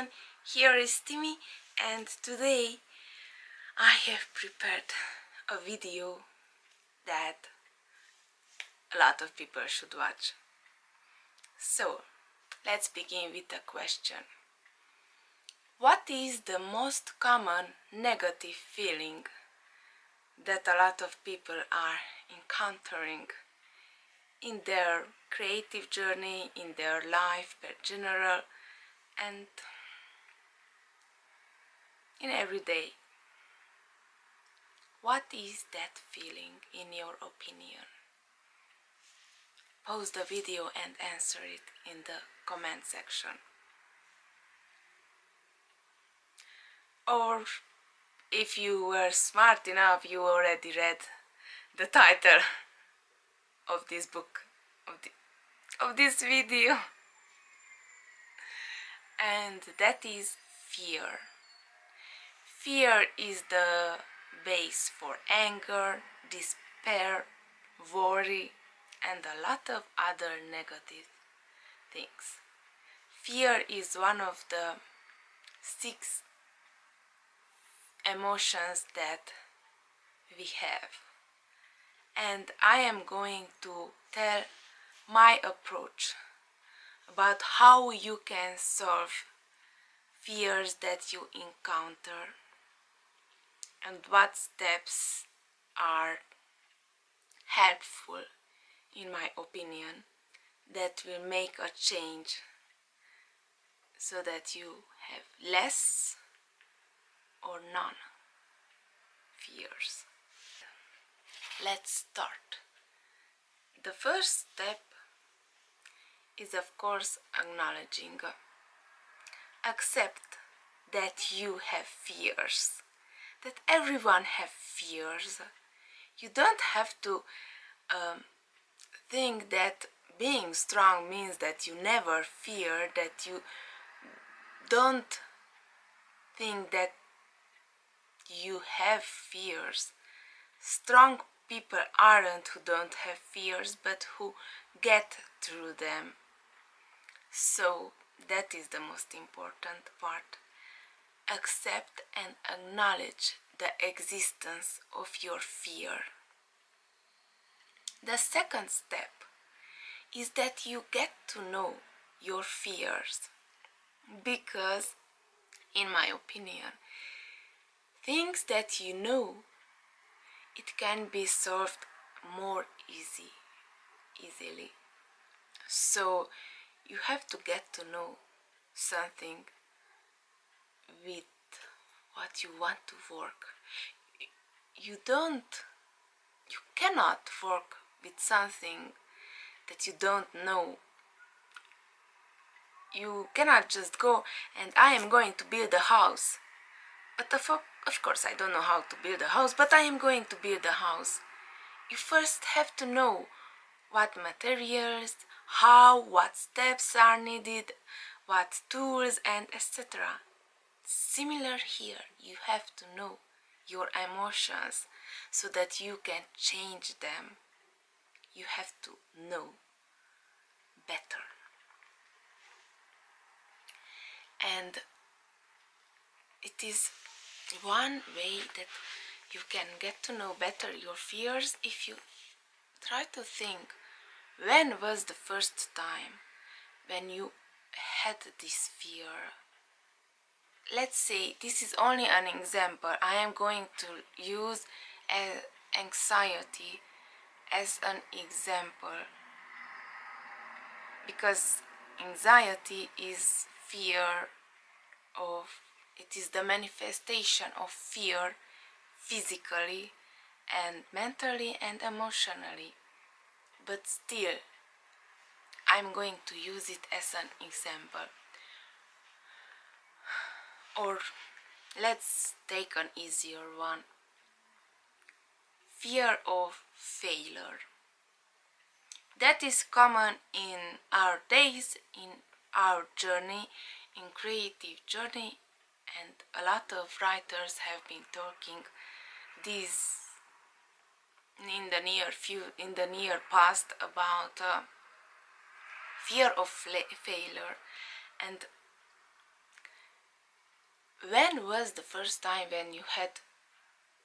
everyone, here is Timmy, and today I have prepared a video that a lot of people should watch. So let's begin with a question. What is the most common negative feeling that a lot of people are encountering in their creative journey, in their life in general, and in every day? What is that feeling in your opinion? Pause the video and answer it in the comment section. Or if you were smart enough, you already read the title of this book, of this video. And that is fear. Fear is the base for anger, despair, worry, and a lot of other negative things. Fear is one of the 6 emotions that we have. And I am going to tell my approach about how you can solve fears that you encounter and what steps are helpful, in my opinion, that will make a change so that you have less or none fears. Let's start. The first step is, of course, acknowledging. Accept that you have fears, that everyone has fears. You don't have to think that being strong means that you never fear, that you don't think that you have fears. Strong people aren't who don't have fears, but who get through them. So that is the most important part. Accept and acknowledge the existence of your fear. The second step is that you get to know your fears, because, in my opinion, things that you know, it can be solved more easily. So you have to get to know something with what you want to work. You cannot work with something that you don't know. You cannot just go and I am going to build a house. But of course I don't know how to build a house, but I am going to build a house. You first have to know what materials, how, what steps are needed, what tools, and etc. Similar here, you have to know your emotions so that you can change them. You have to know better. And it is one way that you can get to know better your fears if you try to think, when was the first time when you had this fear? Let's say, this is only an example. I am going to use anxiety as an example, because anxiety is fear of, it is the manifestation of fear physically and mentally and emotionally. But still, I'm going to use it as an example. Or let's take an easier one. Fear of failure. That is common in our days, in our journey, in creative journey, and a lot of writers have been talking this in the near past about fear of failure. And when was the first time when you had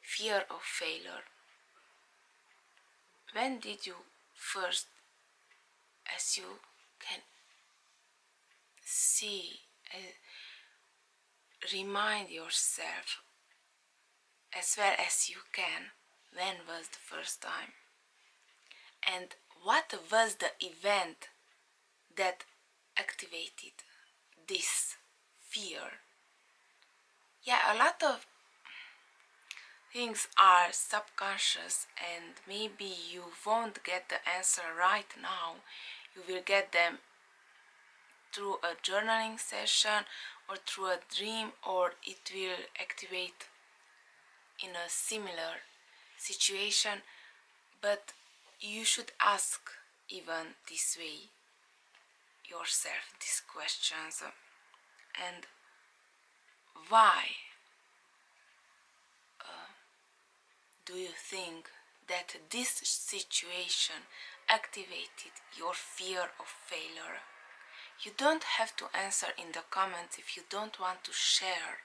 fear of failure? When did you first, as you can see, remind yourself as well as you can, when was the first time? And what was the event that activated this fear? Yeah, a lot of things are subconscious, and maybe you won't get the answer right now. You will get them through a journaling session or through a dream, or it will activate in a similar situation, but you should ask even this way yourself these questions. And why do you think that this situation activated your fear of failure? You don't have to answer in the comments if you don't want to share,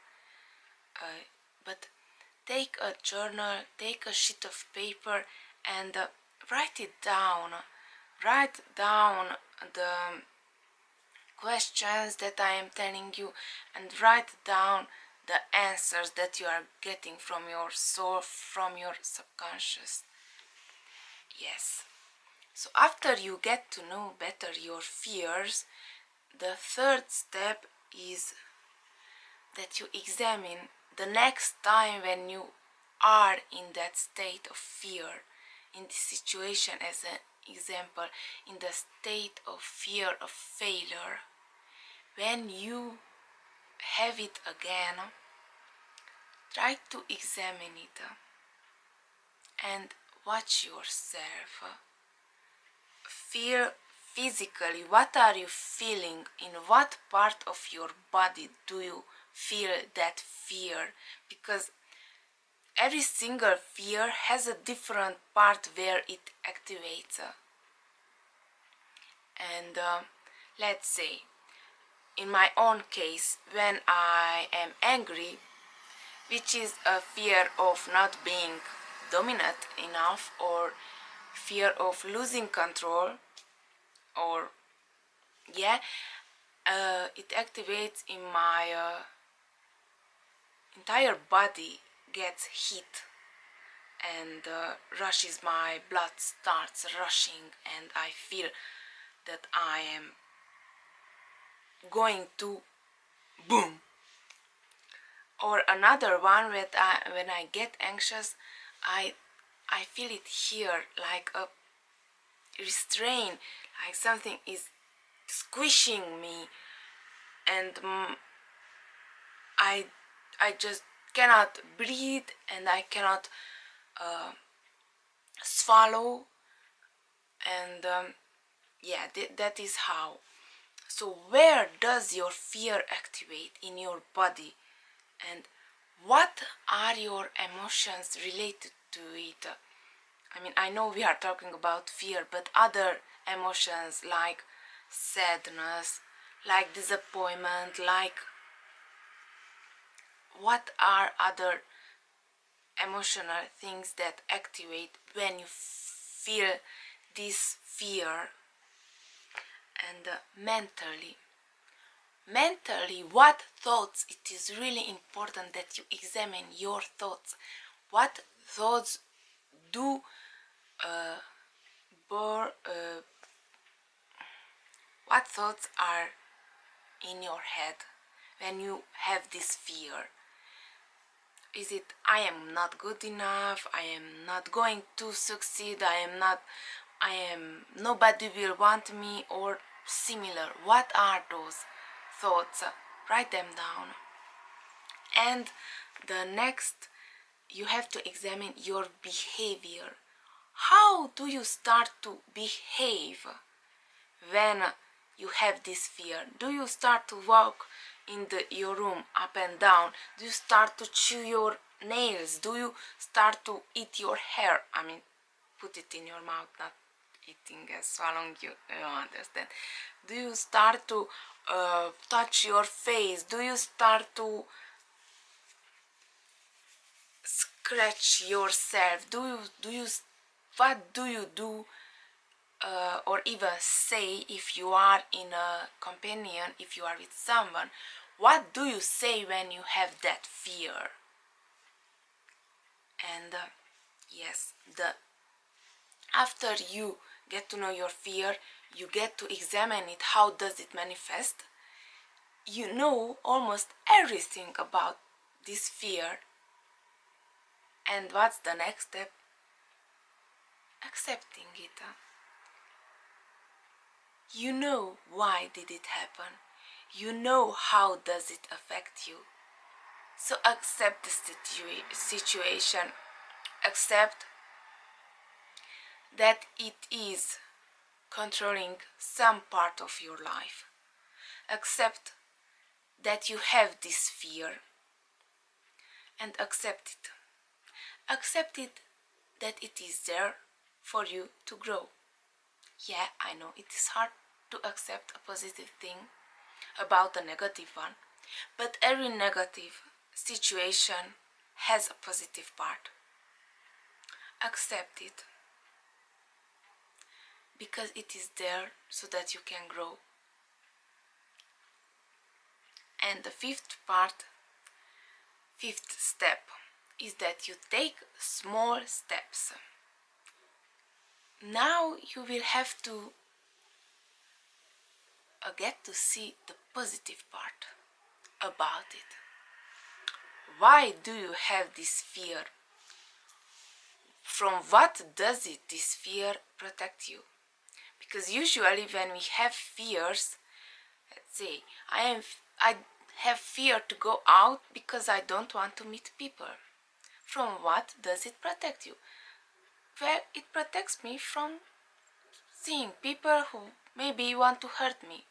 but take a journal, take a sheet of paper, and write it down. Write down the questions that I am telling you, and write down the answers that you are getting from your soul, from your subconscious. Yes. So after you get to know better your fears, the third step is that you examine the next time when you are in that state of fear, in this situation as an example, in the state of fear of failure. When you have it again, try to examine it and watch yourself. Feel physically, what are you feeling? In what part of your body do you feel that fear? Because every single fear has a different part where it activates. And let's say, in my own case, when I am angry, which is a fear of not being dominant enough, or fear of losing control, or yeah, it activates in my entire body, gets heat, and rushes, my blood starts rushing, and I feel that I am going to boom. Or another one, when I get anxious, I feel it here, like a restraint, like something is squishing me, and I just cannot breathe, and I cannot swallow, and yeah, that is how. So where does your fear activate in your body, and what are your emotions related to it? I mean, I know we are talking about fear, but other emotions like sadness, like disappointment, like what are other emotional things that activate when you feel this fear? And mentally, what thoughts, it is really important that you examine your thoughts. What thoughts do what thoughts are in your head when you have this fear? Is it, I am not good enough, I am not going to succeed, nobody will want me, or similar? What are those thoughts? Write them down. And the next, you have to examine your behavior. How do you start to behave when you have this fear? Do you start to walk in your room up and down? Do you start to chew your nails? Do you start to eat your hair? I mean, put it in your mouth, not eating and swallowing, you understand. Do you start to touch your face? Do you start to scratch yourself? What do you do, or even say if you are in a companion, if you are with someone? What do you say when you have that fear? And yes, after you get to know your fear, you get to examine it. How does it manifest? You know almost everything about this fear. And what's the next step? Accepting it. You know why did it happen. You know how does it affect you. So accept the situation. Accept that it is controlling some part of your life. Accept that you have this fear and accept it. Accept it that it is there for you to grow. Yeah, I know it is hard to accept a positive thing about a negative one, but every negative situation has a positive part. Accept it because it is there so that you can grow. And the fifth step is that you take small steps. Now you will have to get to see the positive part about it. Why do you have this fear? From what does this fear protect you? Because usually when we have fears, let's say I have fear to go out because I don't want to meet people. From what does it protect you? Well, it protects me from seeing people who maybe want to hurt me,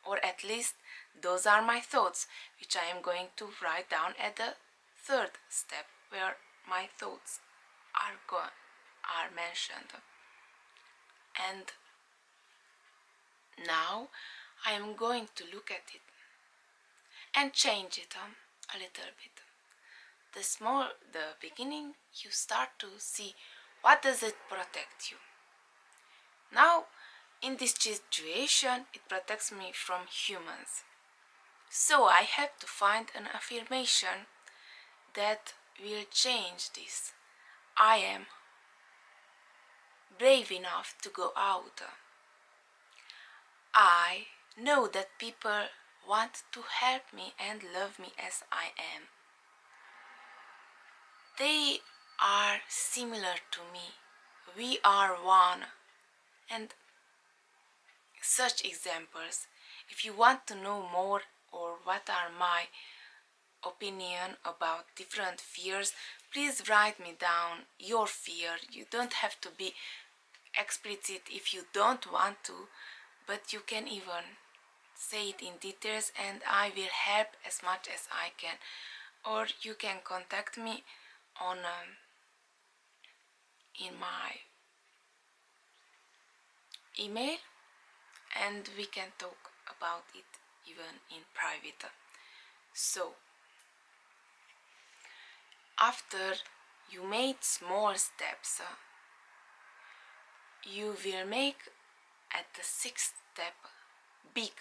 or at least those are my thoughts, which I am going to write down at the third step, where my thoughts are mentioned. And now I am going to look at it and change it a little bit. The beginning, you start to see what does it protect you. Now, in this situation, it protects me from humans. So I have to find an affirmation that will change this. I am brave enough to go out. I know that people want to help me and love me as I am. They are similar to me. We are one. And such examples. If you want to know more or what are my opinion about different fears, please write me down your fear. You don't have to be explicit if you don't want to, but you can even say it in details and I will help as much as I can. Or you can contact me on in my email and we can talk about it even in private. So after you made small steps, you will make at the sixth step big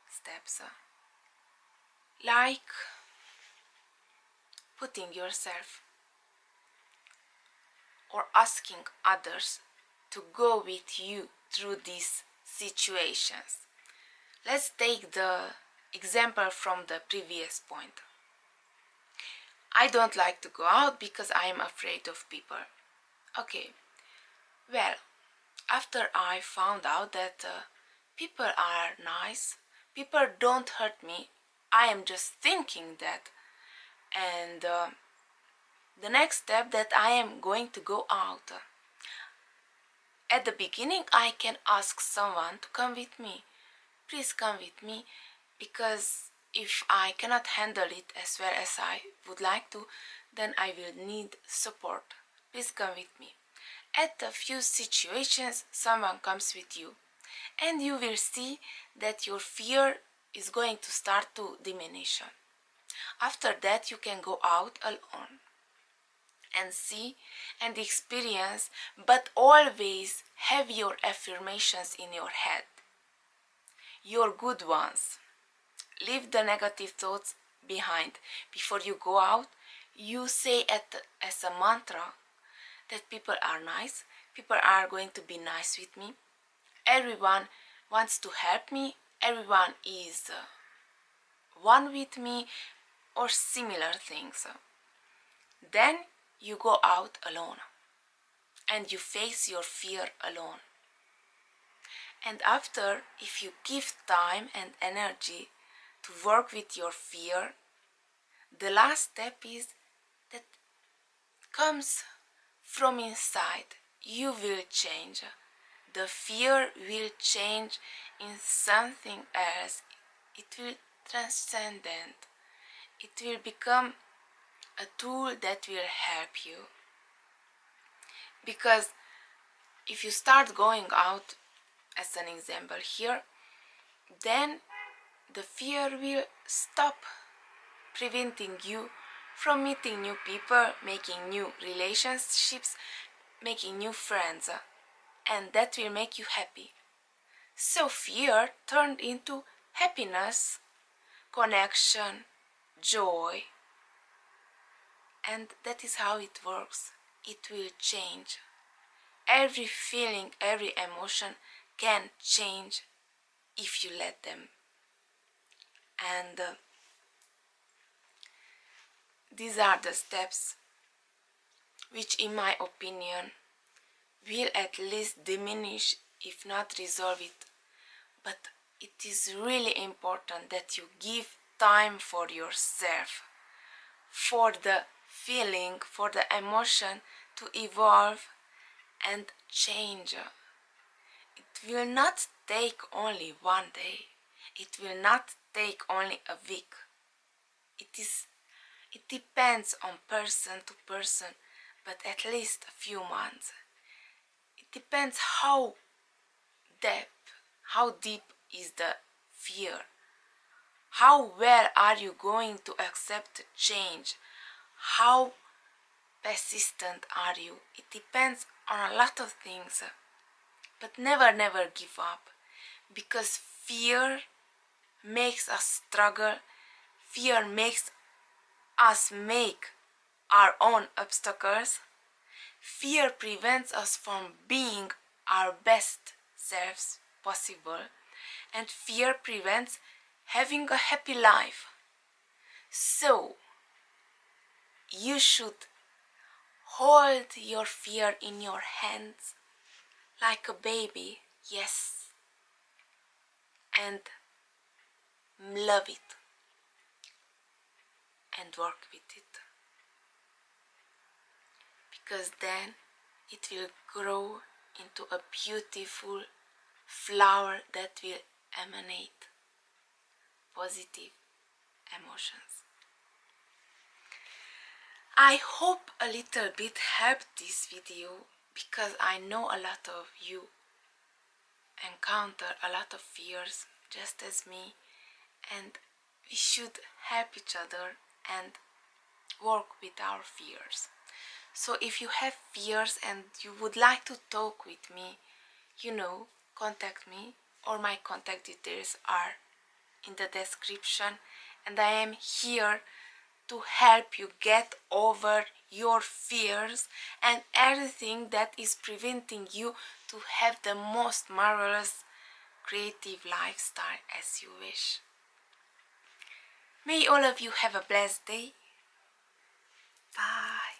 steps, like putting yourself or asking others to go with you through these situations. Let's take the example from the previous point. I don't like to go out because I am afraid of people. Okay, well, after I found out that people are nice, people don't hurt me, I am just thinking that, and the next step that I am going to go out. At the beginning I can ask someone to come with me. Please come with me, because if I cannot handle it as well as I would like to, then I will need support. Please come with me. At a few situations someone comes with you and you will see that your fear is going to start to diminish. After that you can go out alone. and see and experience, but always have your affirmations in your head, your good ones. Leave the negative thoughts behind. Before you go out, you say as a mantra that people are nice, people are going to be nice with me, everyone wants to help me, everyone is one with me, or similar things. Then you go out alone and you face your fear alone. And after, if you give time and energy to work with your fear, the last step is that comes from inside. You will change. The fear will change in something else. It will transcendent. It will become a tool that will help you. Because if you start going out, as an example here, then the fear will stop preventing you from meeting new people, making new relationships, making new friends, and that will make you happy. So fear turned into happiness, connection, joy, and that is how it works. It will change. Every feeling, every emotion can change if you let them. And these are the steps which, in my opinion, will at least diminish, if not resolve it. But it is really important that you give time for yourself, for the feeling, for the emotion to evolve and change. It will not take only one day. It will not take only a week. It depends on person to person, but at least a few months. It depends how deep is the fear. How well are you going to accept change? How persistent are you? It depends on a lot of things. But never give up, because fear makes us struggle. Fear makes us make our own obstacles. Fear prevents us from being our best selves possible, and fear prevents having a happy life. So you should hold your fear in your hands like a baby, yes, and love it and work with it, because then it will grow into a beautiful flower that will emanate positive emotions. I hope a little bit helped this video, because I know a lot of you encounter a lot of fears just as me, and we should help each other and work with our fears. So if you have fears and you would like to talk with me, contact me, or my contact details are in the description, and I am here to help you get over your fears and everything that is preventing you to have the most marvelous creative lifestyle as you wish. May all of you have a blessed day. Bye.